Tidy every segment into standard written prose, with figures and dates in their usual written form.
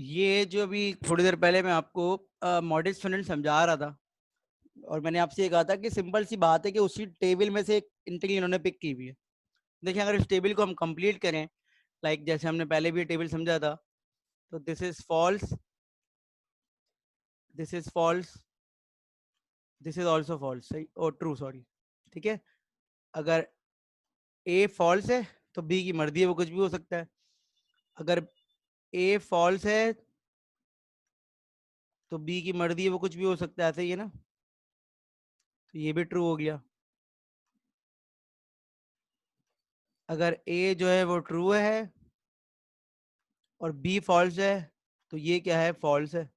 ये जो अभी थोड़ी देर पहले मैं आपको मॉडरेट फंड समझा रहा था और मैंने आपसे ये कहा था कि सिंपल सी बात है कि उसी टेबल में से एक इंटीग्रल इन्होंने पिक की हुई है। देखिए अगर इस टेबल को हम कंप्लीट करें, लाइक जैसे हमने पहले भी टेबल समझा था, तो this is false, this is false, this is also false, सही और ट्रू, सॉरी। ठीक है, अगर ए फॉल्स है तो बी की मर्जी है, वो कुछ भी हो सकता है। अगर ए फॉल्स है तो बी की मर्जी है, वो कुछ भी हो सकता है, ऐसे ही है ना। तो ये भी ट्रू हो गया। अगर ए जो है वो ट्रू है और बी फॉल्स है तो ये क्या है, फॉल्स है,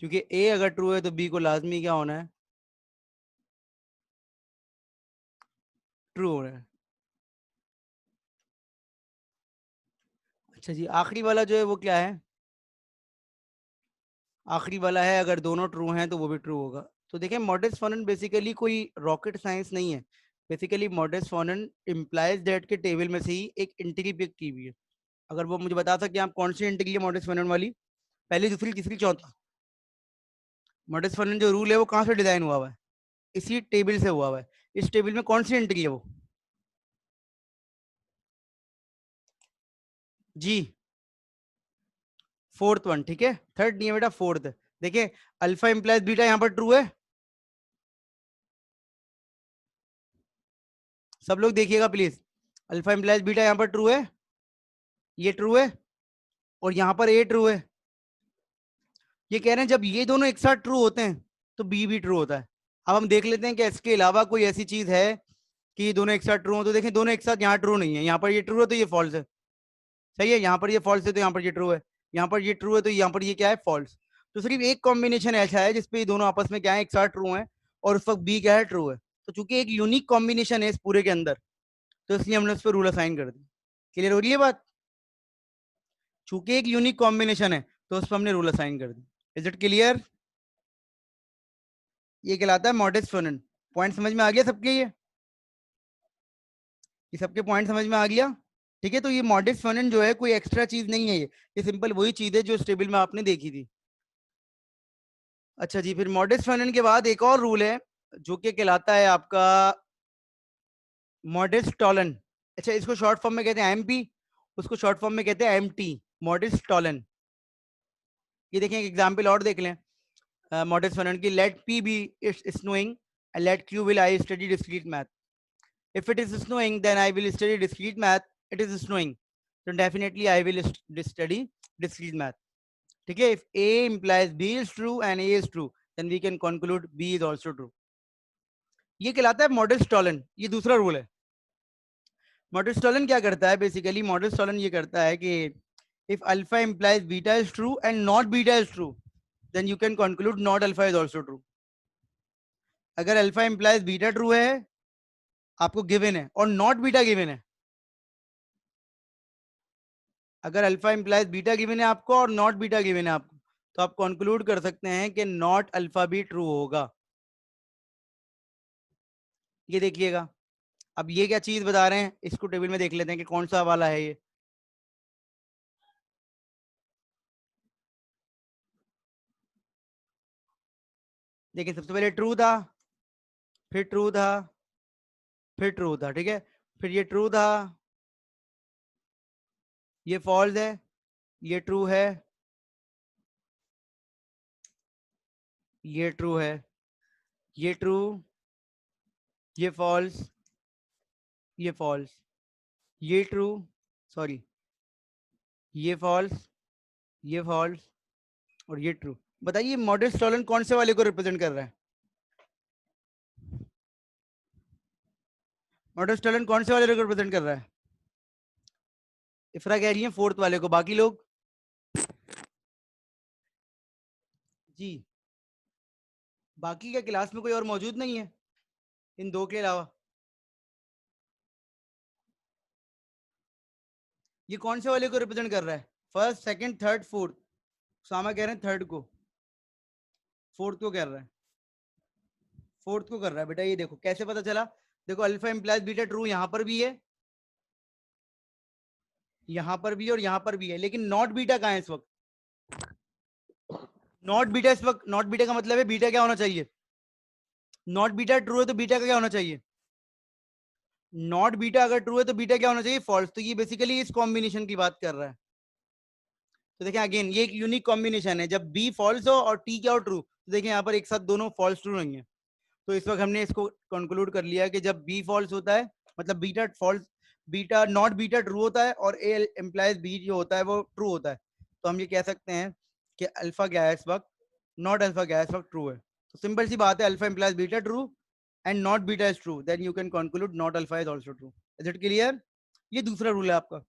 क्योंकि ए अगर ट्रू है तो बी को लाजमी क्या होना है, ट्रू होना है। अच्छा जी, आखिरी वाला जो है वो क्या है, आखिरी वाला है अगर दोनों ट्रू हैं तो वो भी ट्रू होगा। तो देखें, मॉडरेट फॉरेन बेसिकली कोई रॉकेट साइंस नहीं है। Basically moderate foreign implies that के टेबल में से ही एक इंटीग्रल पिक की हुई है। अगर वो मुझे बता सके आप कौन सी इंटीग्रल है मॉडरेट फॉरेन वाली, पहली दूसरी तीसरी चौथी। मॉडरेट फॉरेन जो रूल है वो कहाँ से डिजाइन हुआ है, इसी टेबल से हुआ है। इस टेबल में कौन सी इंटीग्रल है वो, जी फोर्थ वन। ठीक है, थर्ड नहीं है बेटा, फोर्थ है। देखिए अल्फा इंप्लाइज बीटा यहाँ पर ट्रू है, सब लोग देखिएगा प्लीज। अल्फा इंप्लाइज बीटा यहाँ पर ट्रू है, ये ट्रू है, और यहाँ पर ए ट्रू है। ये कह रहे हैं जब ये दोनों एक साथ ट्रू होते हैं तो बी भी ट्रू होता है। अब हम देख लेते हैं कि इसके अलावा कोई ऐसी चीज है कि ये दोनों एक साथ ट्रू हो। तो देखें दोनों एक साथ यहाँ ट्रू नहीं है, यहाँ पर ये ट्रू है तो ये फॉल्स है, सही है। यहाँ पर ये फॉल्स है तो यहाँ पर ये ट्रू है, यहाँ पर ये ट्रू है तो यहाँ पर ये क्या है, फॉल्स। तो सिर्फ एक कॉम्बिनेशन ऐसा है जिसपे ये दोनों आपस में क्या है, एक साथ ट्रू है, और उस वक्त बी क्या है, ट्रू है। तो चूंकि एक यूनिक कॉम्बिनेशन है इस पूरे के अंदर, तो इसलिए हमने उस पर रूल असाइन कर दी। क्लियर हो रही है बात, चूंकि एक यूनिक कॉम्बिनेशन है तो उस पर हमने रूल असाइन कर दी। Is it clear? ये कहलाता है मॉडरेट फंक्शन। पॉइंट समझ में आ गया सबके? ये सबके पॉइंट समझ में आ गया? ठीक है, तो ये मॉडरेट फंक्शन जो है कोई एक्स्ट्रा चीज नहीं है, ये सिंपल वही चीज है जो इस टेबल में आपने देखी थी। अच्छा जी, फिर मॉडरेट फंक्शन के बाद एक और रूल है जो कि कहलाता है आपका मॉडरेट टॉलन। अच्छा, इसको शॉर्ट फॉर्म में कहते हैं एमपी, उसको शॉर्ट फॉर्म में कहते हैं एमटी, मॉडरेट टॉलन। ये देखें एक एग्जांपल और देख लें मॉडरेट फंक्शन की। Let p be it's snowing and let q will I study discrete math. If it is snowing, then I will study discrete math. It is snowing, so definitely I will study discrete math. ठीक है, if A implies B is true and A is true, then we can conclude B is also true. ये कहलाता है moderate Tollens. ये दूसरा rule है। Moderate Tollens क्या करता है, बेसिकली मॉडरेट टॉलन ये करता है कि if alpha implies beta is true and not beta is true, then you can conclude not alpha is also true. अगर alpha implies beta true है आपको गिवन है और नॉट बीटा गिवन है, अगर अल्फा इंप्लाइज बीटा गिवन है आपको और नॉट बीटा गिवन है आपको, तो आप कंक्लूड कर सकते हैं कि नॉट अल्फा भी ट्रू होगा। ये देखिएगा, अब ये क्या चीज बता रहे हैं, इसको टेबल में देख लेते हैं कि कौन सा वाला है ये। देखिए सबसे पहले ट्रू था, फिर ट्रू था, फिर ट्रू था, ठीक है, फिर ये ट्रू था, ये फॉल्स है, ये ट्रू है, ये ट्रू है, ये ट्रू, ये फॉल्स, ये फॉल्स, ये ट्रू, सॉरी, ये फॉल्स, ये फॉल्स, और ये ट्रू। बताइए मॉडरेट टॉलन कौन से वाले को रिप्रेजेंट कर रहा है, मॉडरेट टॉलन कौन से वाले को रिप्रेजेंट कर रहा है? इफ्रा कह रही है फोर्थ वाले को, बाकी लोग? जी, बाकी क्या क्लास में कोई और मौजूद नहीं है इन दो के अलावा? ये कौन से वाले को रिप्रेजेंट कर रहा है, फर्स्ट सेकंड थर्ड फोर्थ? सामा कह रहे हैं थर्ड को, फोर्थ को कर रहा है, फोर्थ को कर रहा है। बेटा ये देखो कैसे पता चला, देखो अल्फा इंप्लाइज बीटा ट्रू यहाँ पर भी है, यहाँ पर भी और यहाँ पर भी है, लेकिन नॉट बीटा कहाँ है इस वक्त? नॉट बीटा इस वक्त, नॉट बीटा का मतलब है बीटा क्या होना चाहिए, नॉट बीटा ट्रू है तो बीटा का क्या होना चाहिए, नॉट बीटा अगर ट्रू है तो बीटा क्या होना चाहिए, फॉल्स। तो ये बेसिकली इस कॉम्बिनेशन की बात कर रहा है। तो देखें अगेन ये एक यूनिक कॉम्बिनेशन है, जब बी फॉल्स हो और टी क्या हो ट्रू, तो देखें यहाँ पर एक साथ दोनों फॉल्स ट्रू नहीं है। तो इस वक्त हमने इसको कंक्लूड कर लिया कि जब बी फॉल्स होता है मतलब beta false, beta not beta true होता है और ए एम्प्लाइज बी जो होता है वो ट्रू होता है, तो हम ये कह सकते हैं कि अल्फा क्या है इस वक्त, नॉट अल्फा क्या है इस वक्त, ट्रू है। तो सिंपल सी बात है, alpha implies beta true and not beta is true, then you can conclude not alpha is also true. Is it clear? ये दूसरा रूल है आपका।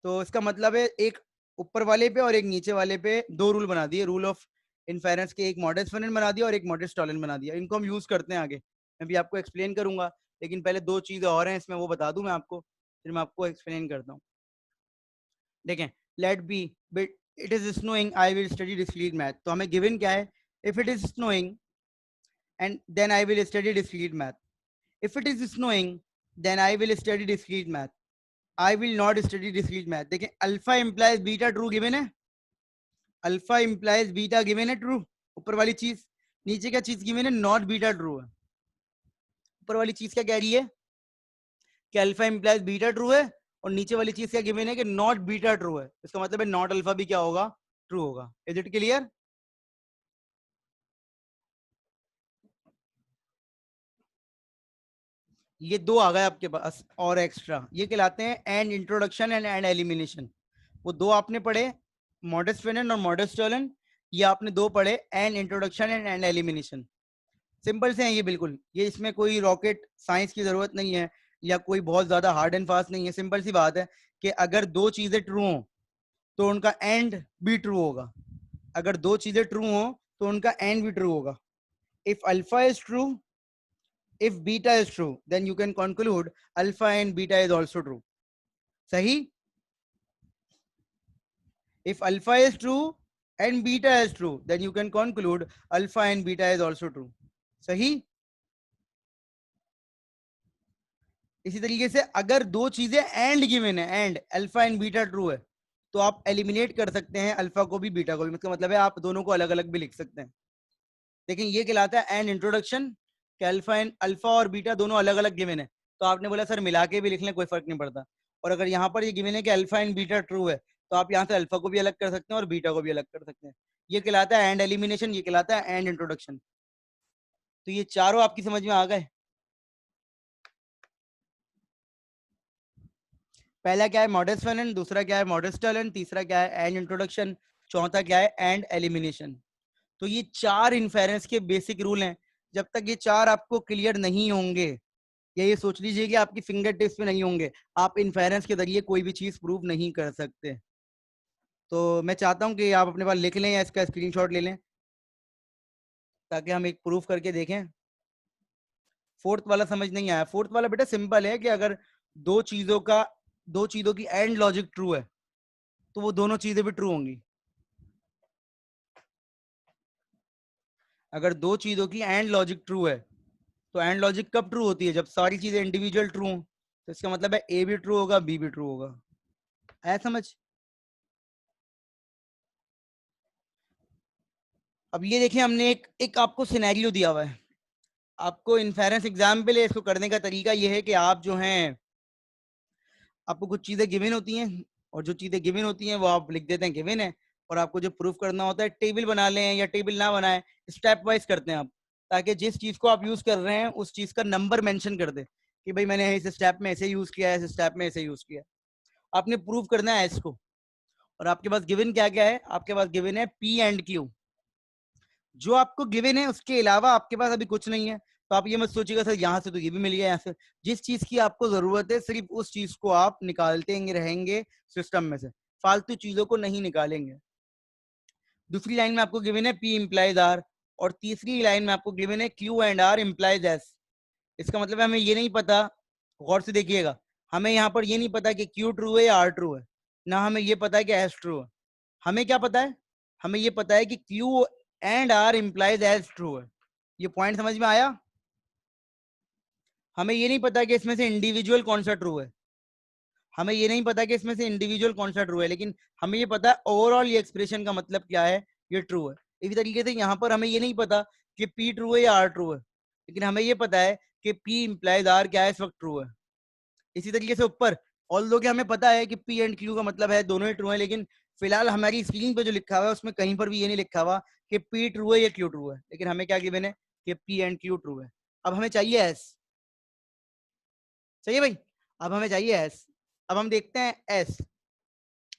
तो इसका मतलब है एक ऊपर वाले पे और एक नीचे वाले पे दो रूल बना दिए, रूल ऑफ इनफेरेंस के, एक मॉडरेट स्टॉलन बना दिया और एक मॉडरेट स्टॉलन बना दिया। इनको हम यूज करते हैं आगे, मैं भी आपको एक्सप्लेन करूंगा, लेकिन पहले दो चीजें और हैं इसमें, वो बता दूं मैं आपको, फिर मैं आपको एक्सप्लेन करता हूँ। देखें, let B it is snowing I will study discrete math, तो हमें गिवन क्या है, if it is snowing and then I will study discrete math, if it is snowing then I will study discrete math, I will not study discrete math. देखें alpha implies beta true given है, alpha implies beta given है true, ऊपर वाली चीज, नीचे क्या चीज given है, नॉट बीटा ट्रू है। ऊपर वाली चीज क्या कह रही है कि अल्फा इंप्लाइज बीटा ट्रू है, और नीचे वाली चीज क्या गिवन है कि नॉट बीटा ट्रू है, इसका मतलब है नॉट अल्फा भी क्या होगा, ट्रू होगा। Is it clear? ये दो आ गए आपके पास और एक्स्ट्रा, ये कहलाते हैं and introduction and and elimination. वो दो आपने पढ़े, मॉडर्न स्टूडेंट और मॉडर्न स्टॉलन, ये आपने दो पढ़े, and introduction and and elimination. Simple से है ये बिल्कुल, ये इसमें कोई रॉकेट साइंस की जरूरत नहीं है या कोई बहुत ज्यादा हार्ड एंड फास्ट नहीं है। सिंपल सी बात है कि अगर दो चीजें ट्रू हो तो उनका एंड भी ट्रू होगा, अगर दो चीजें ट्रू हो तो उनका एंड भी ट्रू होगा। If alpha is true, if beta is true, then you can conclude alpha and beta is also true. सही? If alpha is true and beta is true, then you can conclude alpha and beta is also true. सही? इसी तरीके से अगर दो चीजें and given है, and alpha and beta true है, तो आप एलिमिनेट कर सकते हैं अल्फा को भी बीटा को भी, मतलब है आप दोनों को अलग अलग भी लिख सकते हैं। लेकिन ये कहलाता है एंड इंट्रोडक्शन, कि अल्फा एंड अल्फा और बीटा दोनों अलग अलग गिवन है, तो आपने बोला सर मिला के भी लिख लें कोई फर्क नहीं पड़ता। और अगर यहाँ पर ये गिवन है कि अल्फा एंड बीटा ट्रू है, तो आप यहाँ से अल्फा को भी अलग कर सकते हैं और बीटा को भी अलग कर सकते हैं। ये कहलाता है एंड एलिमिनेशन, ये कहलाता है एंड इंट्रोडक्शन। तो ये चारों आपकी समझ में आ गए? पहला क्या है मॉडर्न फलन, दूसरा क्या है मॉडर्न टलन, तीसरा क्या है एंड इंट्रोडक्शन, चौथा क्या है एंड एलिमिनेशन। तो ये चार इन्फेरेंस के बेसिक रूल हैं। जब तक ये चार आपको क्लियर नहीं होंगे, या ये सोच लीजिए कि आपकी फिंगर टिप्स पे नहीं होंगे, आप इन्फेरेंस के जरिए कोई भी चीज प्रूव नहीं कर सकते। तो मैं चाहता हूं कि आप अपने पास लिख लें या इसका स्क्रीनशॉट ले लें, ताकि हम एक प्रूफ करके देखें। फोर्थ वाला समझ नहीं आया? फोर्थ वाला बेटा सिंपल है कि अगर दो चीजों का, दो चीजों की एंड लॉजिक ट्रू है, तो वो दोनों चीजें भी ट्रू होंगी। अगर दो चीजों की एंड लॉजिक ट्रू है, तो एंड लॉजिक कब ट्रू होती है? जब सारी चीजें इंडिविजुअल ट्रू हो। तो इसका मतलब है ए भी ट्रू होगा, बी भी ट्रू होगा। आया समझ? अब ये देखिए, हमने एक एक आपको सिनेरियो दिया हुआ है, आपको इन्फेरेंस एग्जाम्पल है, इसको करने का तरीका ये है कि आप जो हैं, आपको कुछ चीजें गिवन होती हैं, और जो चीजें गिवन होती हैं वो आप लिख देते हैं गिवन है, और आपको जो प्रूफ करना होता है टेबल बना लें या टेबल ना बनाएं, स्टेप वाइज करते हैं आप, ताकि जिस चीज को आप यूज कर रहे हैं उस चीज का नंबर मेंशन कर दे कि भाई मैंने इस स्टेप में ऐसे यूज किया है, इस स्टेप में ऐसे यूज किया। आपने प्रूव करना है इसको, और आपके पास गिवन क्या क्या है? आपके पास गिवन है पी एंड क्यू। जो आपको गिवन है उसके अलावा आपके पास अभी कुछ नहीं है, तो आप ये मत सोचिएगा सर यहाँ से तो ये भी मिल गया, यहाँ से। जिस चीज की आपको जरूरत है सिर्फ उस चीज को आप निकालते रहेंगे सिस्टम में से, फालतू चीजों को नहीं निकालेंगे। दूसरी लाइन में आपको गिवन है पी इंप्लाइज आर, और तीसरी लाइन में आपको गिवन है q and r implies s. इसका मतलब है हमें ये नहीं पता, गौर से देखिएगा, हमें यहाँ पर ये नहीं पता कि क्यू ट्रू है या आर ट्रू है, ना हमें ये पता है कि एस ट्रू है। हमें क्या पता है? हमें ये पता है कि q and r implies s true है। ये पॉइंट समझ में आया? हमें ये नहीं पता कि इसमें से इंडिविजुअल कौन सा ट्रू है, हमें ये नहीं पता कि इसमें से इंडिविजुअल कौन सा ट्रू है, लेकिन हमें ये पता है ओवरऑल ये एक्सप्रेशन का मतलब क्या है, ये ट्रू है। इसी तरीके से यहाँ पर हमें ये नहीं पता कि P ट्रू है या R ट्रू है, लेकिन हमें ये पता है कि P इंप्लाइज R क्या है, इस वक्त ट्रू है। इसी तरीके से ऊपर ऑल्दो कि हमें पता है कि P एंड Q का मतलब है दोनों ही ट्रू है, लेकिन फिलहाल हमारी स्क्रीन पे जो लिखा हुआ है उसमें कहीं पर भी ये नहीं लिखा हुआ कि P ट्रू है या Q ट्रू है, लेकिन हमें क्या गिवन है कि P एंड Q ट्रू है। अब हमें चाहिए S, चाहिए भाई, अब हमें चाहिए S। अब हम देखते हैं S,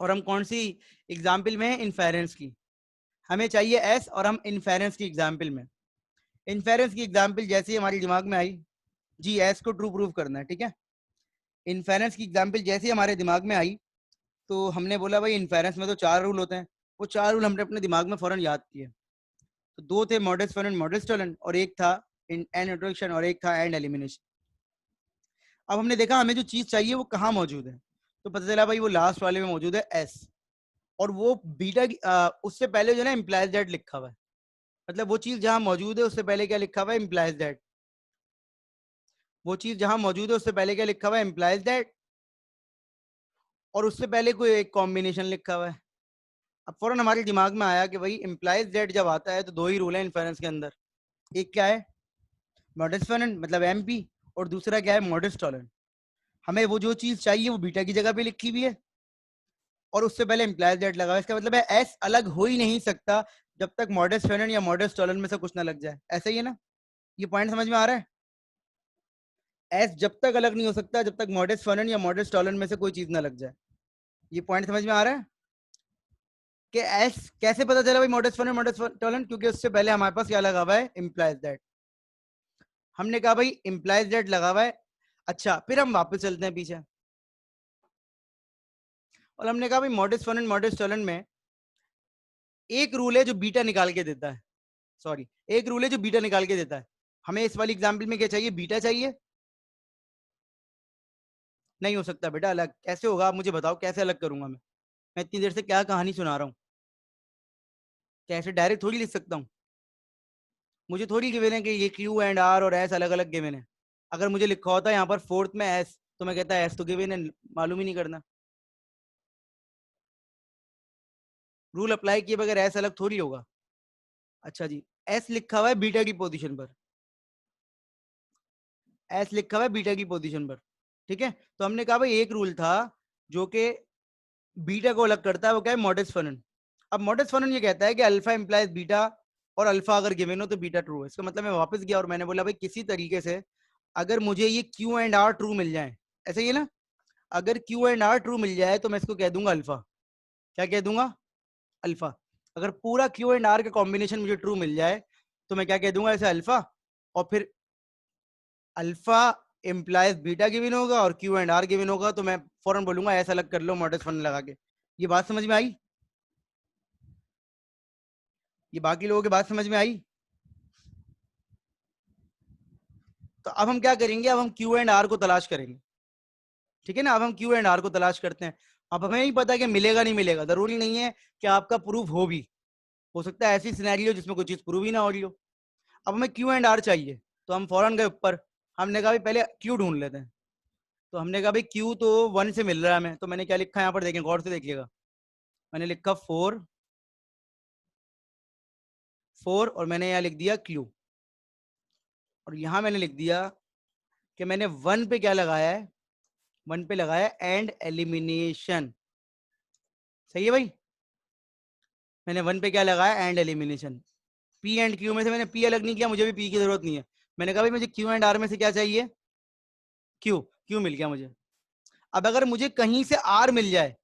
और हम कौन सी एग्जाम्पल में है, इन्फेरेंस की। हमें चाहिए S और हम इन्फेरेंस की एग्जाम्पल में। इन्फेरेंस की एग्जाम्पल जैसे ही हमारे दिमाग में आई, जी S को ट्रू प्रूव करना है, ठीक है। इन्फेरेंस की एग्जाम्पल जैसे ही हमारे दिमाग में आई, तो हमने बोला भाई इन्फेरेंस में तो 4 रूल होते हैं, वो 4 रूल हमने अपने दिमाग में फौरन याद किए। तो 2 थे, मॉडस फर्नेंड मॉडस टोलन, और एक था एंड इंट्रोडक्शन, और एक था एंड एलिमिनेशन। अब हमने देखा हमें जो चीज चाहिए वो कहाँ मौजूद है, तो पता चला भाई वो लास्ट वाले में मौजूद है S, और वो बीटा उससे पहले जो ना इम्प्लाइज दैट लिखा हुआ है, मतलब वो चीज जहां मौजूद है उससे पहले क्या लिखा हुआ है, इम्प्लाइज दैट। वो चीज जहां मौजूद है उससे पहले क्या लिखा हुआ है, इम्प्लाइज दैट, और उससे पहले कोई एक कॉम्बिनेशन लिखा हुआ है। अब फौरन हमारे दिमाग में आया कि भाई इम्प्लाइज दैट जब आता है तो 2 ही रूल है इन्फेरेंस के अंदर, एक क्या है मॉडस फर्नेंड मतलब MP, और दूसरा क्या है मॉडस टॉलन। हमें वो जो चीज चाहिए वो बीटा की जगह पे लिखी हुई है, और उससे पहले इम्प्लाइज दैट लगा हुआ है। इसका मतलब है S अलग हो ही नहीं सकता जब तक मॉडस फर्नेंड या मॉडस टॉलन में से कुछ ना लग जाए। ऐसा ही है ना, ये पॉइंट समझ में आ रहा है। S जब तक अलग नहीं हो सकता जब तक मॉडस फर्नेंड या मॉडस टॉलन में से कोई चीज ना लग जाए। ये पॉइंट समझ में आ रहा है कि S कैसे पता चला भाई मॉडस फर्नेंड मॉडस टॉलन, क्योंकि उससे पहले हमारे पास क्या लगा हुआ है, इम्प्लाइज दैट। हमने कहा भाई इम्प्लाइज दैट लगा हुआ है। अच्छा, फिर हम वापस चलते हैं पीछे, और हमने कहा भाई मॉडस फर्नेंड मॉडस टॉलन में एक रूल है जो बीटा निकाल के देता है, सॉरी एक रूल है जो बीटा निकाल के देता है। हमें इस वाली एग्जाम्पल में क्या चाहिए, बीटा चाहिए। नहीं हो सकता बेटा अलग, कैसे होगा आप मुझे बताओ, कैसे अलग करूंगा मैं इतनी देर से क्या कहानी सुना रहा हूँ, कैसे डायरेक्ट थोड़ी लिख सकता हूँ। मुझे थोड़ी गिवन है कि ये Q एंड R और S अलग अलग गिवन है। अगर मुझे लिखा होता यहाँ पर फोर्थ में S, तो मैं कहता S तो गिवन है, मालूम ही नहीं करना। रूल अप्लाई किए बगैर S अलग थोड़ी होगा। अच्छा जी, S लिखा हुआ है बीटा की पोजीशन पर, S लिखा हुआ है बीटा की पोजीशन पर, ठीक है। तो हमने कहा भाई एक रूल था जो कि बीटा को अलग करता है, वो क्या है, मॉडस फर्नेंड। अब मॉडस फर्नेंड ये कहता है कि अल्फा इंप्लाइज बीटा, और अल्फा अगर गिवन हो तो बीटा ट्रू है। इसका मतलब मैं वापस गया और मैंने बोला भाई किसी तरीके से अगर मुझे ये Q एंड R ट्रू मिल जाए, ऐसे ही है ना, अगर Q एंड R ट्रू मिल जाए तो मैं इसको कह दूंगा अल्फा। क्या कह दूंगा, अल्फा। अगर पूरा Q एंड R का कॉम्बिनेशन मुझे ट्रू मिल जाए तो मैं क्या कह दूंगा, ऐसे अल्फा। और फिर अल्फा इम्प्लाइज बीटा गिवन होगा और Q एंड R गिवन होगा, तो मैं फौरन बोलूंगा ऐसा अलग कर लो मॉडस फर्नेंड लगा के। ये बात समझ में आई, ये बाकी लोगों की बात समझ में आई। तो अब हम क्या करेंगे, अब हम Q एंड R को तलाश करेंगे, ठीक है ना। अब हम Q एंड R को तलाश करते हैं। अब हमें नहीं पता कि मिलेगा नहीं मिलेगा, जरूरी नहीं है कि आपका प्रूफ हो भी, हो सकता है ऐसी सिनेरियो जिसमें कोई चीज प्रूव ही ना हो रही हो। अब हमें Q एंड R चाहिए, तो हम फौरन गए ऊपर। हमने कहा भाई पहले Q ढूंढ लेते हैं, तो हमने कहा भाई Q तो 1 से मिल रहा है हमें, तो मैंने क्या लिखा यहाँ पर, देखें गौर से देखिएगा, मैंने लिखा 4 और मैंने यहाँ लिख दिया Q, और यहाँ मैंने लिख दिया कि मैंने 1 पे क्या लगाया है, 1 पे लगाया एंड एलिमिनेशन। सही है भाई, मैंने 1 पे क्या लगाया, and elimination. P and Q में से मैंने P अलग नहीं किया, मुझे भी P की जरूरत नहीं है। मैंने कहा भाई मुझे Q एंड R में से क्या चाहिए, Q मिल गया मुझे। अब अगर मुझे कहीं से R मिल जाए,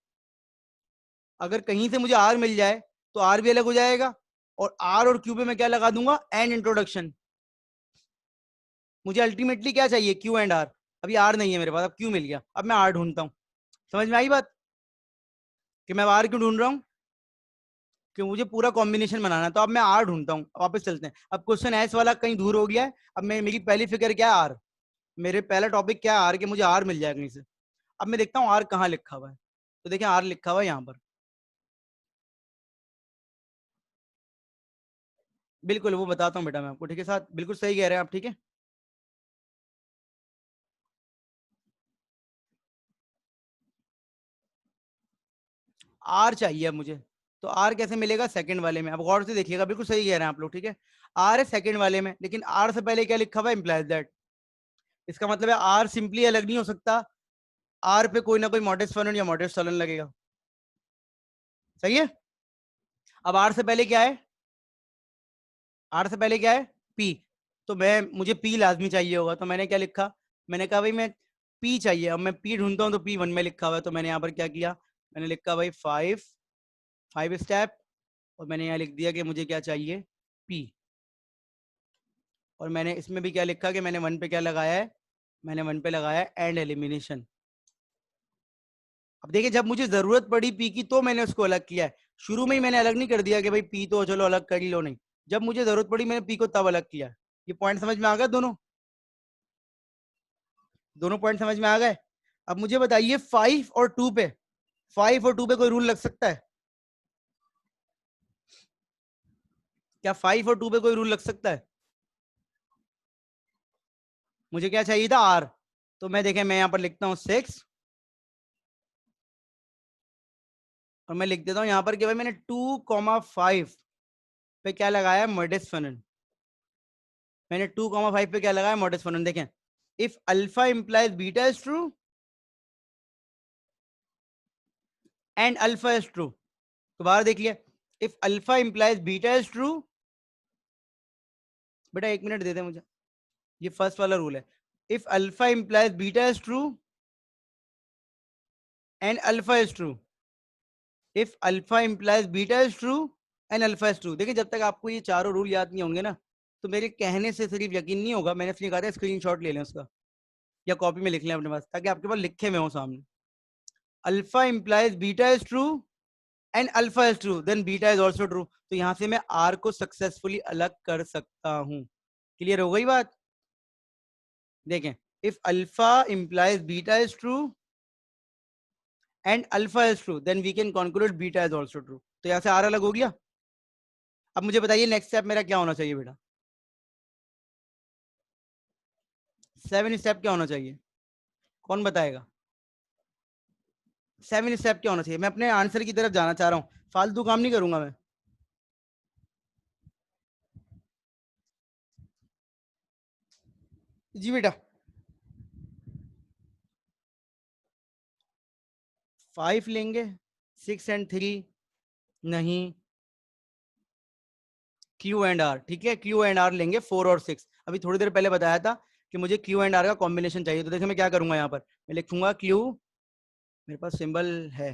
अगर कहीं से मुझे R मिल जाए तो R भी अलग हो जाएगा, और R और Q पे मैं क्या लगा दूंगा, एंड इंट्रोडक्शन। मुझे अल्टीमेटली क्या चाहिए, Q एंड R। अभी R नहीं है मेरे पास, अब Q मिल गया, अब मैं R ढूंढता हूँ। समझ में आई बात कि मैं R क्यों ढूंढ रहा हूँ, कि मुझे पूरा कॉम्बिनेशन बनाना है। तो अब मैं R ढूंढता हूँ। वापस चलते हैं, अब क्वेश्चन एस वाला कहीं दूर हो गया है। अब मेरी पहली फिक्र क्या है, R। मेरे पहला टॉपिक क्या है, R, कि मुझे R मिल जाए कहीं से। अब मैं देखता हूँ R कहाँ लिखा हुआ है, तो देखिए R लिखा हुआ है यहाँ पर। बिल्कुल वो बताता हूँ बेटा मैं आपको, ठीक है साथ, बिल्कुल सही कह रहे हैं आप, ठीक है। R चाहिए अब मुझे, तो आर कैसे मिलेगा? सेकंड वाले में। अब गौर से देखिएगा, बिल्कुल सही कह रहे हैं आप लोग, ठीक है। आर है सेकंड वाले में, लेकिन आर से पहले क्या लिखा हुआ है? Implies that. इसका मतलब है आर सिंपली अलग नहीं हो सकता, आर पे कोई ना कोई मॉडस फलन या मॉडस फलन लगेगा। सही है। अब आर से पहले क्या है? आर से पहले क्या है? पी। तो मुझे पी लाजमी चाहिए होगा, तो मैंने क्या लिखा? मैंने कहा भाई मैं पी चाहिए। अब मैं पी ढूंढता हूँ तो पी 1 में लिखा हुआ है, तो मैंने यहाँ पर क्या किया? मैंने लिखा भाई 5 स्टेप, और मैंने यहाँ लिख दिया कि मुझे क्या चाहिए? पी। और मैंने इसमें भी क्या लिखा कि मैंने 1 पे क्या लगाया है? मैंने 1 पे लगाया है एंड एलिमिनेशन। अब देखिए, जब मुझे जरूरत पड़ी पी की तो मैंने उसको अलग किया है। शुरू में ही मैंने अलग नहीं कर दिया कि भाई पी तो चलो अलग कर ही लो, नहीं। जब मुझे जरूरत पड़ी मैंने पी को तब अलग किया। ये पॉइंट समझ में आ गया? दोनों दोनों पॉइंट समझ में आ गए? अब मुझे बताइए 5 और 2 पे कोई रूल लग सकता है क्या? 5 और 2 पे कोई रूल लग सकता है? मुझे क्या चाहिए था? आर। तो मैं देखें, मैं यहां पर लिखता हूं 6, और मैं लिख देता हूं यहां पर कि भाई मैंने 2,5 पे क्या लगाया? मॉडस फलन। मैंने 2,5 पे क्या लगाया? मॉडस फलन। देखें, if alpha implies beta is true and alpha is true. दोबारा देख लिया, if alpha implies beta is true. बेटा 1 मिनट दे दे मुझे, ये फर्स्ट वाला रूल है। If alpha implies beta is true and alpha is true. If alpha implies beta is true and alpha is true. देखिए, जब तक आपको ये चारों रूल याद नहीं होंगे ना, तो मेरे कहने से सिर्फ यकीन नहीं होगा। मैंने इसलिए कहा था स्क्रीनशॉट ले लें उसका, या कॉपी में लिख लें अपने पास, ताकि आपके पास लिखे हुए हो सामने। Alpha implies beta is true and alpha is true, then beta is also true. तो यहां से मैं आर को सक्सेसफुली अलग कर सकता हूं। क्लियर हो गई बात? देखें, if alpha implies beta is true and alpha is true, then we can conclude beta is also true. तो यहां से आर अलग हो गया। अब मुझे बताइए नेक्स्ट स्टेप मेरा क्या होना चाहिए बेटा? 7 स्टेप क्या होना चाहिए? कौन बताएगा? 7 स्टेप क्या होना चाहिए? मैं अपने आंसर की तरफ जाना चाह रहा हूँ, फालतू काम नहीं करूंगा मैं। जी बेटा। 5 लेंगे, 6 और 3 नहीं, क्यू एंड आर। ठीक है, क्यू एंड आर लेंगे 4 और 6। अभी थोड़ी देर पहले बताया था कि मुझे क्यू एंड आर का कॉम्बिनेशन चाहिए। तो देखिए मैं क्या करूंगा, यहाँ पर मैं लिखूंगा क्यू, मेरे पास सिंबल है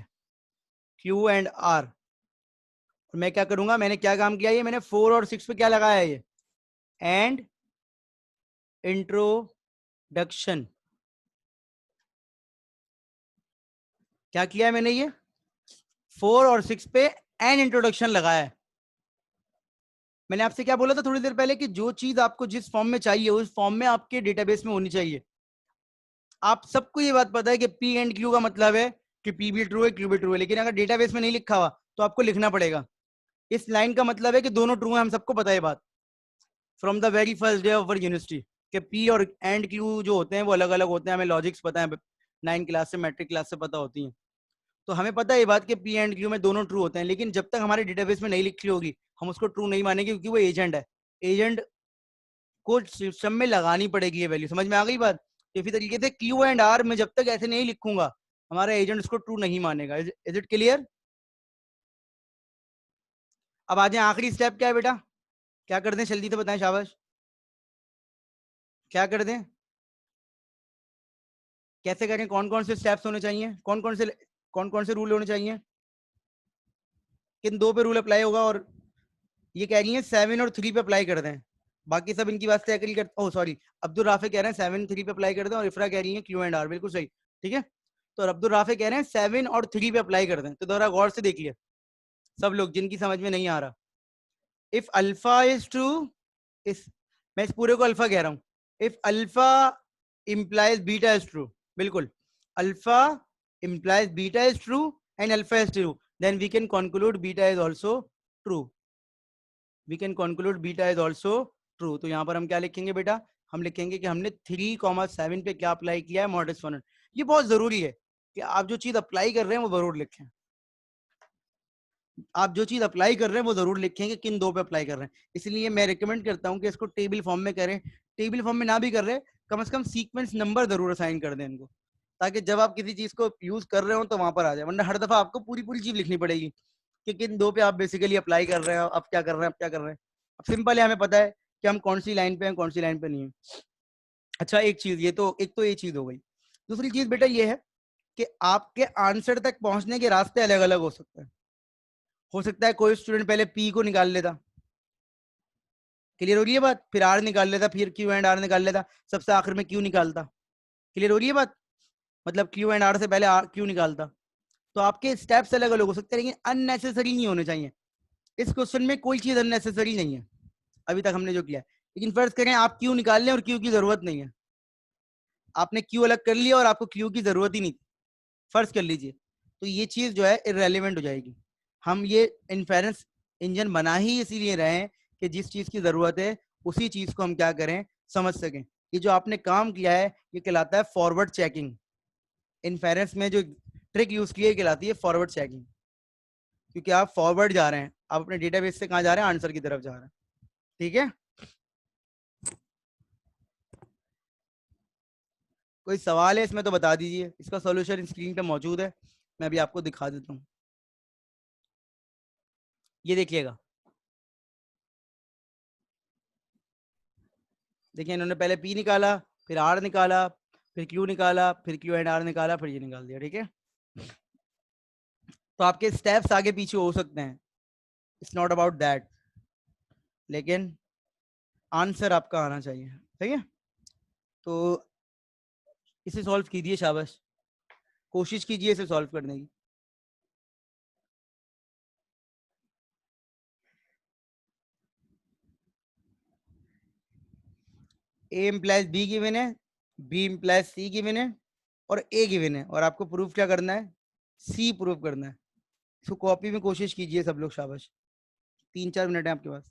क्यू एंड आर। और मैं क्या करूंगा, मैंने क्या काम किया? ये मैंने 4 और 6 पे क्या लगाया है? ये एंड इंट्रोडक्शन। क्या किया है मैंने? ये 4 और 6 पे एंड इंट्रोडक्शन लगाया है। मैंने आपसे क्या बोला था थोड़ी देर पहले कि जो चीज आपको जिस फॉर्म में चाहिए उस फॉर्म में आपके डेटाबेस में होनी चाहिए। आप सबको ये बात पता है कि पी एंड क्यू का मतलब है कि पी भी ट्रू है क्यू भी ट्रू है, लेकिन अगर डेटाबेस में नहीं लिखा हुआ तो आपको लिखना पड़ेगा। इस लाइन का मतलब है कि दोनों ट्रू है, हम सबको पता है बात, from the very first day of our university, कि पी और एंड क्यू जो होते हैं वो अलग अलग होते हैं। हमें लॉजिक्स पता है, 9 क्लास से, मैट्रिक क्लास से पता होती है। तो हमें पता है ये बात कि पी एंड क्यू में दोनों ट्रू होते हैं, लेकिन जब तक हमारे डेटाबेस में नहीं लिखी होगी हम उसको ट्रू नहीं मानेंगे, क्योंकि वो एजेंट है। एजेंट को सिस्टम में लगानी पड़ेगी ये वैल्यू। समझ में आ गई बात? इसी तरीके से क्यू एंड आर में जब तक ऐसे नहीं लिखूंगा हमारा एजेंट उसको ट्रू नहीं मानेगा। Is it clear? अब आ जाए, आखिरी स्टेप क्या है बेटा? क्या कर दें? जल्दी से बताएं, शाबाश। क्या कर दें? कैसे करें? कौन कौन से स्टेप्स होने चाहिए? कौन कौन से रूल होने चाहिए? किन दो पे रूल अप्लाई होगा? और ये कह रही है 7 और 3 पे अप्लाई कर दें। बाकी सब इनकी बात से एग्री कर, ओह सॉरी, अब्दुल राफे कह रहे हैं 7 3 पे अप्लाई कर दें, और इफ्रा कह रही है क्यू एंड आर। बिल्कुल सही, ठीक है। तो अब्दुल राफे कह रहे हैं 7 और 3 पे अप्लाई कर दें। तो दोबारा गौर से देखिए सब लोग जिनकी समझ में नहीं आ रहा। इफ अल्फा इज ट्रू, इस मैं इस पूरे को अल्फा कह रहा हूं। If alpha implies beta is true, बिल्कुल, alpha implies beta is true and alpha is true, then we can conclude beta is also true. We can conclude beta is also true. तो यहाँ पर हम क्या लिखेंगे बेटा? हम लिखेंगे कि हमने 3,7 पे क्या अप्लाई किया है? मॉडस फलन। ये बहुत जरूरी है कि आप जो चीज अप्लाई कर रहे हैं वो जरूर लिखें। आप जो चीज अप्लाई कर रहे हैं वो जरूर लिखेंगे किन दो पे अप्लाई कर रहे हैं। इसलिए मैं रिकमेंड करता हूँ कि इसको टेबल फॉर्म में करें। टेबल फॉर्म में ना भी कर रहे, कम से कम सीक्वेंस नंबर जरूर असाइन कर दें इनको, ताकि जब आप किसी चीज को यूज कर रहे हो तो वहां पर आ जाए, वरना हर दफा आपको पूरी पूरी चीज लिखनी पड़ेगी कि किन दो पे आप बेसिकली अप्लाई कर रहे हैं, अब क्या कर रहे हैं, अब क्या कर रहे हैं। अब सिंपल है, हमें पता है कि हम कौन सी लाइन पे हैं, कौन सी लाइन पे नहीं है। अच्छा, एक चीज ये तो, एक तो ये चीज हो गई। दूसरी चीज बेटा ये है कि आपके आंसर तक पहुंचने के रास्ते अलग अलग हो सकते हैं। हो सकता है कोई स्टूडेंट पहले पी को निकाल लेता, क्लियर हो रही है बात, फिर आर निकाल लेता, फिर क्यू एंड आर निकाल लेता, सबसे आखिर में क्यू निकालता। क्लियर हो रही है बात, मतलब क्यू एंड आर से पहले क्यू निकालता। तो आपके स्टेप्स अलग अलग हो सकते हैं, लेकिन अननेसेसरी नहीं होने चाहिए। इस क्वेश्चन में कोई चीज अननेसेसरी नहीं है अभी तक हमने जो किया है। लेकिन फर्ज करें आप क्यू निकाल लें और क्यू की जरूरत नहीं है, आपने क्यू अलग कर लिया और आपको क्यू की जरूरत ही नहीं थी, फर्ज कर लीजिए, तो ये चीज जो है इररेलेवेंट हो जाएगी। हम ये इन्फेरेंस इंजन बना ही इसीलिए रहे हैं कि जिस चीज की जरूरत है उसी चीज को हम क्या करें, समझ सकें। ये जो आपने काम किया है ये कहलाता है फॉरवर्ड चेकिंग। इन्फेरेंस में जो ट्रिक यूज की है कहलाती है फॉरवर्ड चेकिंग, क्योंकि आप फॉरवर्ड जा रहे हैं, आप अपने डेटाबेस से कहाँ जा रहे हैं, आंसर की तरफ जा रहे हैं। ठीक है, कोई सवाल है इसमें तो बता दीजिए, इसका सॉल्यूशन स्क्रीन पे मौजूद है, मैं अभी आपको दिखा देता हूँ। ये देखिएगा, देखिए इन्होंने पहले पी निकाला, फिर आर निकाला, फिर क्यू निकाला, फिर क्यू एंड आर निकाला, फिर ये निकाल दिया। ठीक है, तो आपके स्टेप्स आगे पीछे हो सकते हैं, इट्स नॉट अबाउट दैट, लेकिन आंसर आपका आना चाहिए। ठीक है, तो इसे सॉल्व कीजिए, शाबाश, कोशिश कीजिए इसे सॉल्व करने की। ए इम्प्लाइज बी गिवन है, बी इम्प्लाइज सी गिवन है, और ए गिवन है, और आपको प्रूफ क्या करना है, सी प्रूफ करना है। इसको कॉपी में कोशिश कीजिए सब लोग, शाबाश, 3-4 मिनट है आपके पास।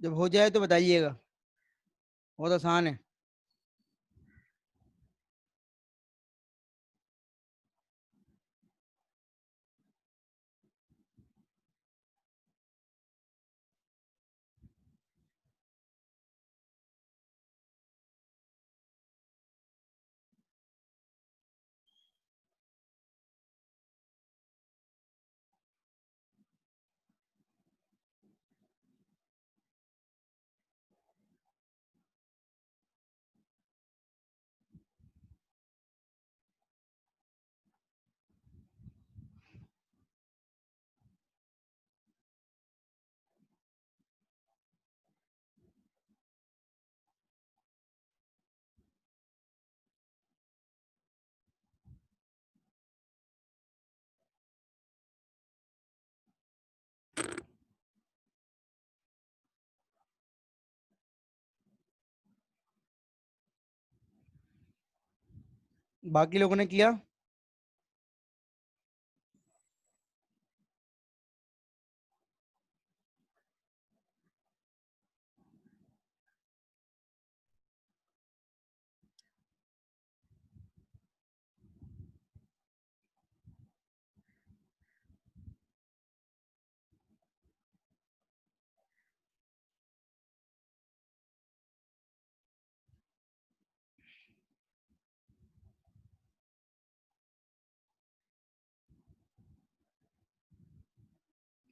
जब हो जाए तो बताइएगा, बहुत आसान है। बाकी लोगों ने किया,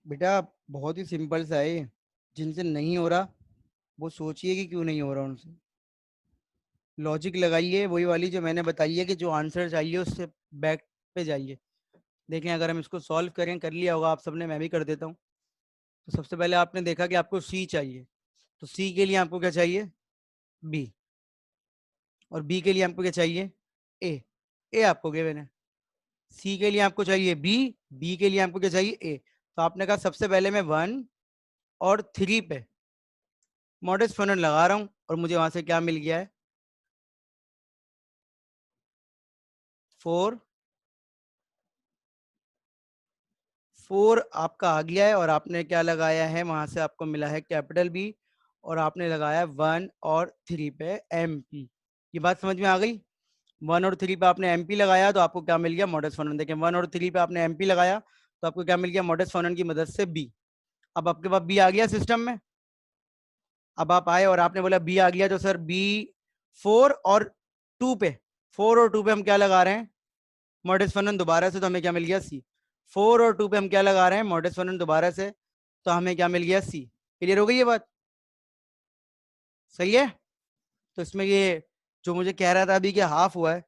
बेटा बहुत ही सिंपल सा है ये। जिनसे नहीं हो रहा वो सोचिए कि क्यों नहीं हो रहा उनसे। लॉजिक लगाइए वही वाली जो मैंने बताई है कि जो आंसर चाहिए उससे बैक पे जाइए। देखें अगर हम इसको सॉल्व करें, कर लिया होगा आप सबने, मैं भी कर देता हूँ। तो सबसे पहले आपने देखा कि आपको सी चाहिए, तो सी के लिए आपको क्या चाहिए, बी। और बी के लिए आपको क्या चाहिए, ए। ए आपको गिवन है। सी के लिए आपको चाहिए बी, बी के लिए आपको क्या चाहिए, ए। तो आपने कहा सबसे पहले मैं 1 और 3 पे मॉडस्ट फंक्शन लगा रहा हूँ और मुझे वहां से क्या मिल गया है, 4। 4 आपका आ गया है और आपने क्या लगाया है, वहां से आपको मिला है कैपिटल बी। और आपने लगाया 1 और 3 पे एम पी। ये बात समझ में आ गई। 1 और 3 पे आपने एम पी लगाया तो आपको क्या मिल गया, मॉडस्ट फंक्शन। देखें 1 और 3 पे आपने एम पी लगाया तो आपको क्या मिल गया, मॉडस्ट फंक्शन की मदद से बी। अब आपके पास बी आ गया सिस्टम में। अब आप आए और आपने बोला बी आ गया, तो सर बी 4 और 2 पे, 4 और 2 पे हम क्या लगा रहे हैं, मॉडस्ट फंक्शन दोबारा से। तो हमें क्या मिल गया, सी। 4 और 2 पे हम क्या लगा रहे हैं, मॉडस्ट फंक्शन दोबारा से। तो हमें क्या मिल गया, सी। क्लियर हो गई ये बात, सही है। तो इसमें ये जो मुझे कह रहा था अभी कि हाफ हुआ है,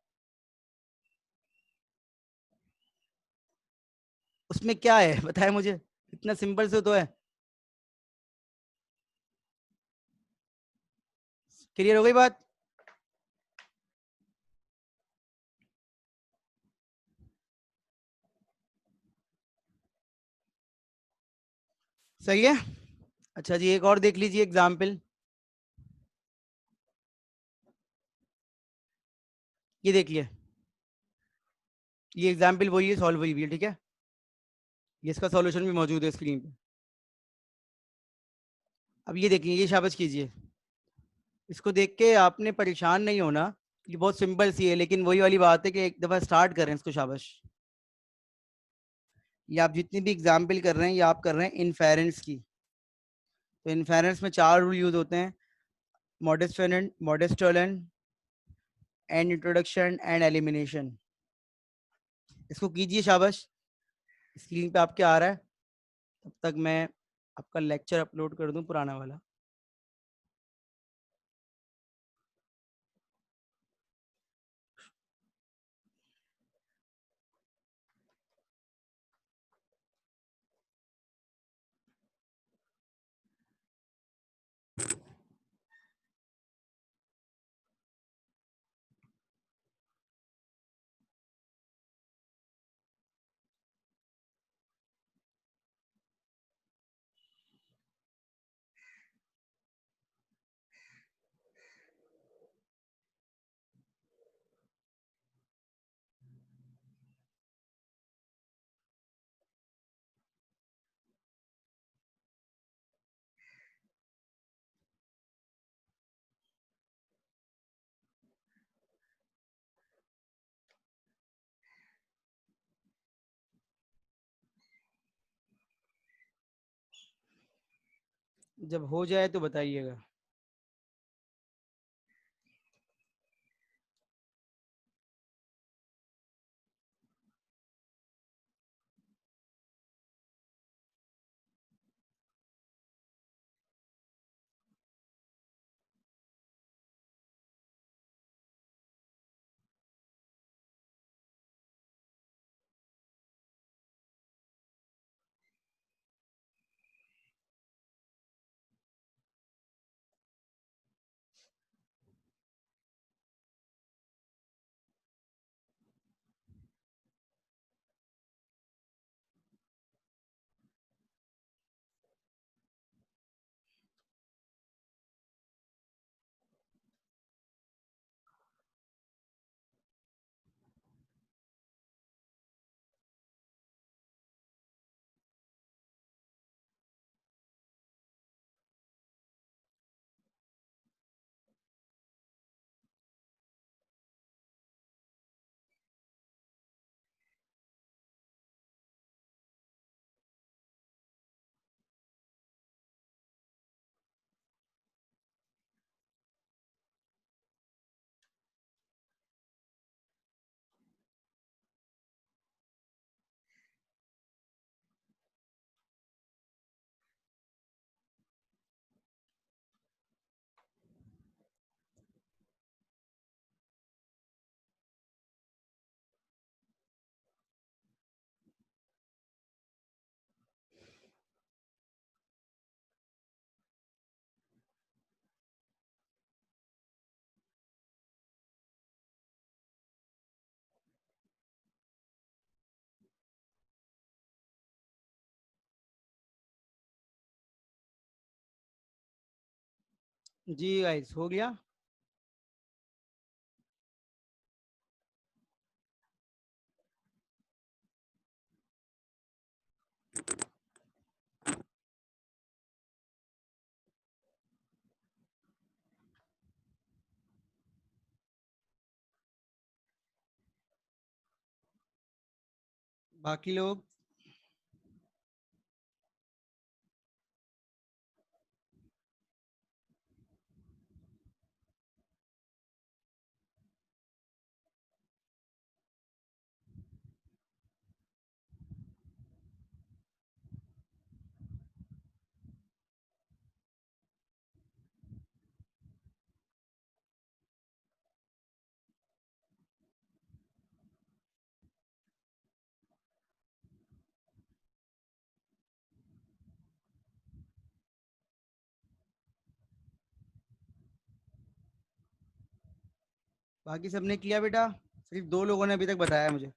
उसमें क्या है बताए मुझे, इतना सिंपल से तो है। क्लियर हो गई बात। सही है। अच्छा जी, एक और देख लीजिए एग्जाम्पल। ये देखिए, ये एग्जाम्पल वही है, सॉल्व हुई हुई है, ठीक है। ये इसका सॉल्यूशन भी मौजूद है स्क्रीन पे। अब ये देखिए, ये शाबाश कीजिए। इसको देख के आपने परेशान नहीं होना, ये बहुत सिंपल सी है, लेकिन वही वाली बात है कि एक दफा स्टार्ट करें इसको, शाबाश। ये आप जितनी भी एग्जाम्पल कर रहे हैं, ये आप कर रहे हैं इनफेरेंस की। तो इनफेरेंस में 4 रूल यूज होते हैं, modus ponens, modus tollens, and introduction and elimination. इसको कीजिए शाबाश। स्क्रीन पे आपके आ रहा है। तब तक मैं आपका लेक्चर अपलोड कर दूं पुराना वाला। जब हो जाए तो बताइएगा। जी गाइस, हो गया। बाकी लोग बाकी सबने किया बेटा? सिर्फ 2 लोगों ने अभी तक बताया मुझे।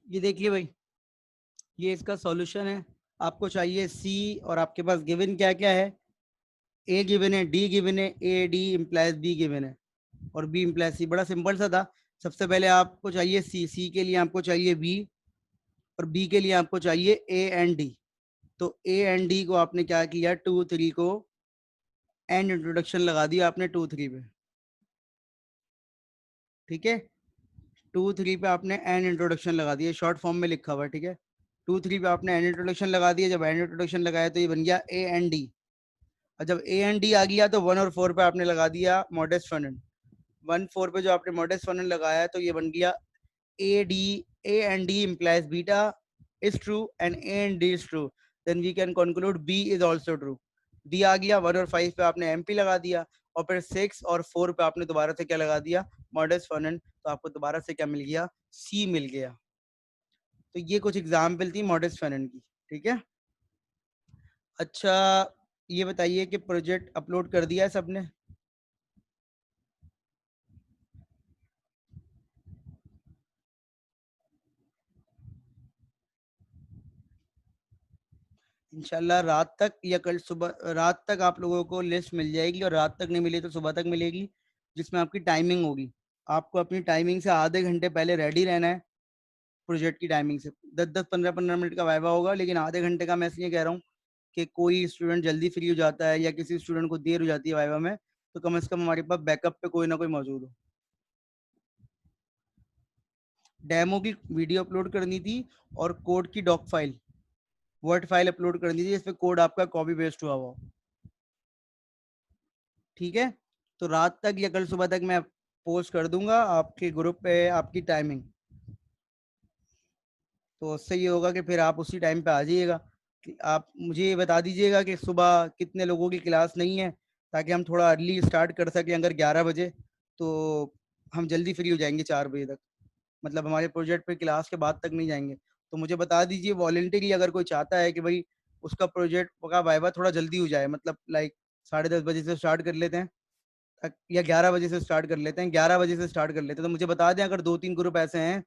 ये देखिए भाई, ये इसका सॉल्यूशन है। आपको चाहिए सी, और आपके पास गिवन क्या क्या है? ए गिवन है, डी गिवन है, A D implies be given है, और बी इम्प्लाइज सी। बड़ा सिंपल सा था। सबसे पहले आपको चाहिए सी, सी के लिए आपको चाहिए बी, और बी के लिए आपको चाहिए ए एंड डी। तो ए एंड डी को आपने क्या किया, 2 3 को एंड इंट्रोडक्शन लगा दिया आपने 2 3 पे। ठीक है, 2 3 पे आपने एंड इंट्रोडक्शन लगा दिया, शॉर्ट फॉर्म में लिखा हुआ है। ठीक है, 2 3 पे आपने एंड इंट्रोडक्शन लगा दिया। जब एंड इंट्रोडक्शन लगाया तो ये बन गया ए एंड डी। और जब ए एंड डी आ गया तो 1 और 4 पे आपने लगा दिया मॉडेस्ट फंड। 1 4 पे जो आपने मॉडेस्ट फंड लगाया तो ये बन गया A D, A and D implies beta is true and A and D is true, then we can conclude B is also true. D आ गया। 1 और 5 पे आपने MP लगा दिया, और फिर 6 और 4 पे आपने दोबारा से क्या लगा दिया, मॉडेस्ट फंड। तो आपको दोबारा से क्या मिल गया, C मिल गया। तो ये कुछ एग्जाम्पल थी मॉडेस्ट फंड की। ठीक है, अच्छा ये बताइए कि प्रोजेक्ट अपलोड कर दिया है सबने? इंशाल्लाह रात तक या कल सुबह, रात तक आप लोगों को लिस्ट मिल जाएगी, और रात तक नहीं मिली तो सुबह तक मिलेगी, जिसमें आपकी टाइमिंग होगी। आपको अपनी टाइमिंग से आधे घंटे पहले रेडी रहना है। प्रोजेक्ट की टाइमिंग से 10 10 15 15 मिनट का वाइवा होगा, लेकिन आधे घंटे का मैं इसलिए कह रहा हूँ कि कोई स्टूडेंट जल्दी फ्री हो जाता है या किसी स्टूडेंट को देर हो जाती है वाइवा में, तो कम से कम हमारे पास बैकअप पे कोई ना कोई मौजूद हो। डेमो की वीडियो अपलोड करनी थी, और कोड की doc file, word file upload करनी थी जिसपे कोड आपका कॉपी पेस्ट हुआ हुआ। ठीक है, तो रात तक या कल सुबह तक मैं पोस्ट कर दूंगा आपके ग्रुप पे आपकी टाइमिंग। तो उससे ये होगा कि फिर आप उसी टाइम पे आ जाइएगा। कि आप मुझे ये बता दीजिएगा कि सुबह कितने लोगों की क्लास नहीं है, ताकि हम थोड़ा अर्ली स्टार्ट कर सकें। अगर 11 बजे, तो हम जल्दी फ्री हो जाएंगे 4 बजे तक। मतलब हमारे प्रोजेक्ट पे क्लास के बाद तक नहीं जाएंगे। तो मुझे बता दीजिए वॉलेंटरी, अगर कोई चाहता है कि भाई उसका प्रोजेक्ट का वाइवा थोड़ा जल्दी हो जाए, मतलब लाइक 10:30 बजे से स्टार्ट कर लेते हैं, या 11 बजे से स्टार्ट कर लेते हैं, 11 बजे से स्टार्ट कर लेते हैं, तो मुझे बता दें। अगर 2 3 ग्रुप ऐसे हैं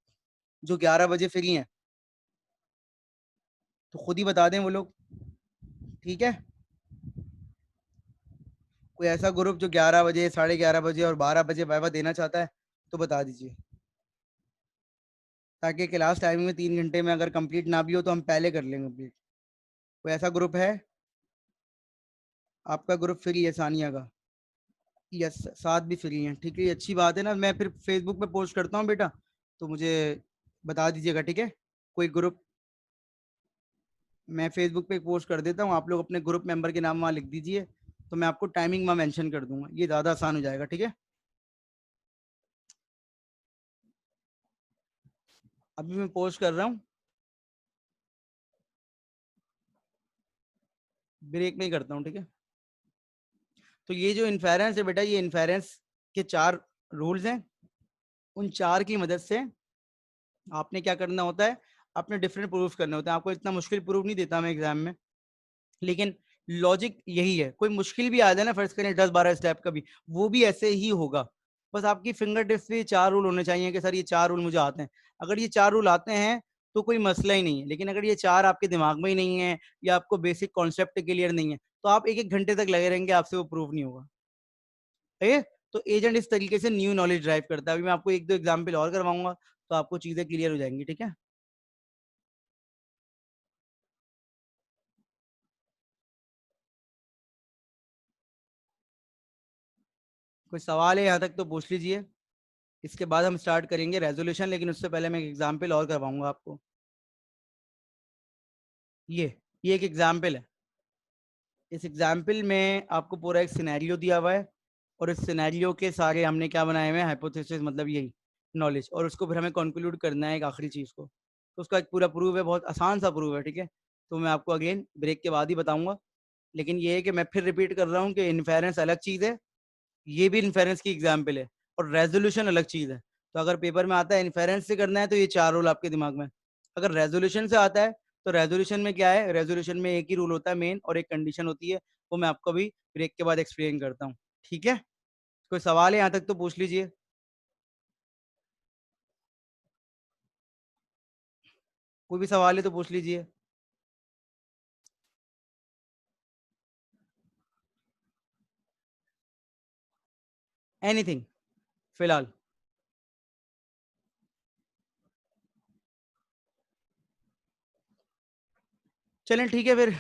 जो 11 बजे फ्री हैं, तो खुद ही बता दें वो लोग। ठीक है, कोई ऐसा ग्रुप जो 11 बजे, 11:30 बजे और 12 बजे वाइवा देना चाहता है, तो बता दीजिए, ताकि क्लास टाइमिंग में 3 घंटे में अगर कंप्लीट ना भी हो तो हम पहले कर लें कंप्लीट। कोई ऐसा ग्रुप है? आपका ग्रुप फ्री है सानिया का? यस, 7 भी फ्री हैं। ठीक है, ये अच्छी बात है ना। मैं फिर फेसबुक पे पोस्ट करता हूँ बेटा, तो मुझे बता दीजिएगा, ठीक है। कोई ग्रुप, मैं फेसबुक पे एक पोस्ट कर देता हूँ, आप लोग अपने ग्रुप मेंबर के नाम वहाँ लिख दीजिए, तो मैं आपको टाइमिंग वहाँ मेंशन कर दूंगा, ये ज़्यादा आसान हो जाएगा, ठीक है। अभी मैं पोस्ट कर रहा हूँ, ब्रेक नहीं करता हूँ, ठीक है। तो ये जो इन्फेरेंस है बेटा, ये इन्फेरेंस के 4 रूल्स हैं। उन 4 की मदद से आपने क्या करना होता है, आपने डिफरेंट प्रूफ करने होते हैं। आपको इतना मुश्किल प्रूफ नहीं देता मैं एग्जाम में, लेकिन लॉजिक यही है। कोई मुश्किल भी आ जाए ना, फर्ज करें 10-12 स्टेप का भी, वो भी ऐसे ही होगा। बस आपकी फिंगर टिप्स पे 4 रूल होने चाहिए कि सर ये 4 रूल मुझे आते हैं। अगर ये 4 रूल आते हैं तो कोई मसला ही नहीं है, लेकिन अगर ये 4 आपके दिमाग में ही नहीं है या आपको बेसिक कॉन्सेप्ट क्लियर नहीं है, तो आप 1-1 घंटे तक लगे रहेंगे, आपसे वो प्रूफ नहीं होगा, ठीक है। तो एजेंट इस तरीके से न्यू नॉलेज ड्राइव करता है। अभी मैं आपको 1-2 एग्जाम्पल और करवाऊंगा, तो आपको चीजें क्लियर हो जाएंगी, ठीक है। कोई सवाल है यहाँ तक तो पूछ लीजिए। इसके बाद हम स्टार्ट करेंगे रेजोल्यूशन, लेकिन उससे पहले मैं एक एग्जाम्पल और करवाऊंगा आपको। ये ये एक एग्जाम्पल है। इस एग्जाम्पल में आपको पूरा एक सिनेरियो दिया हुआ है, और इस सिनेरियो के सारे हमने क्या बनाए हुए हैं, हाइपोथेसिस, मतलब यही नॉलेज, और उसको फिर हमें कंक्लूड करना है एक आखिरी चीज को। तो उसका एक पूरा प्रूफ है, बहुत आसान सा प्रूफ है, ठीक है। तो मैं आपको अगेन ब्रेक के बाद ही बताऊंगा, लेकिन ये है कि मैं फिर रिपीट कर रहा हूँ कि इन्फेरेंस अलग चीज है, ये भी इन्फेरेंस की एग्जाम्पल है, और रेजोल्यूशन अलग चीज है। तो अगर पेपर में आता है इन्फेरेंस से करना है, तो ये 4 रूल आपके दिमाग में। अगर रेजोल्यूशन से आता है, तो रेजोल्यूशन में क्या है, रेजोल्यूशन में एक ही रूल होता है मेन, और एक कंडीशन होती है, वो मैं आपको अभी ब्रेक के बाद एक्सप्लेन करता हूँ, ठीक है। कोई सवाल है यहाँ तक तो पूछ लीजिए। कोई भी सवाल है तो पूछ लीजिए। एनीथिंग फिलहाल। चलें ठीक है फिर,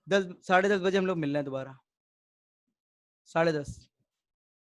10 साढ़े 10 बजे हम लोग मिल रहे हैं दोबारा, 10:30।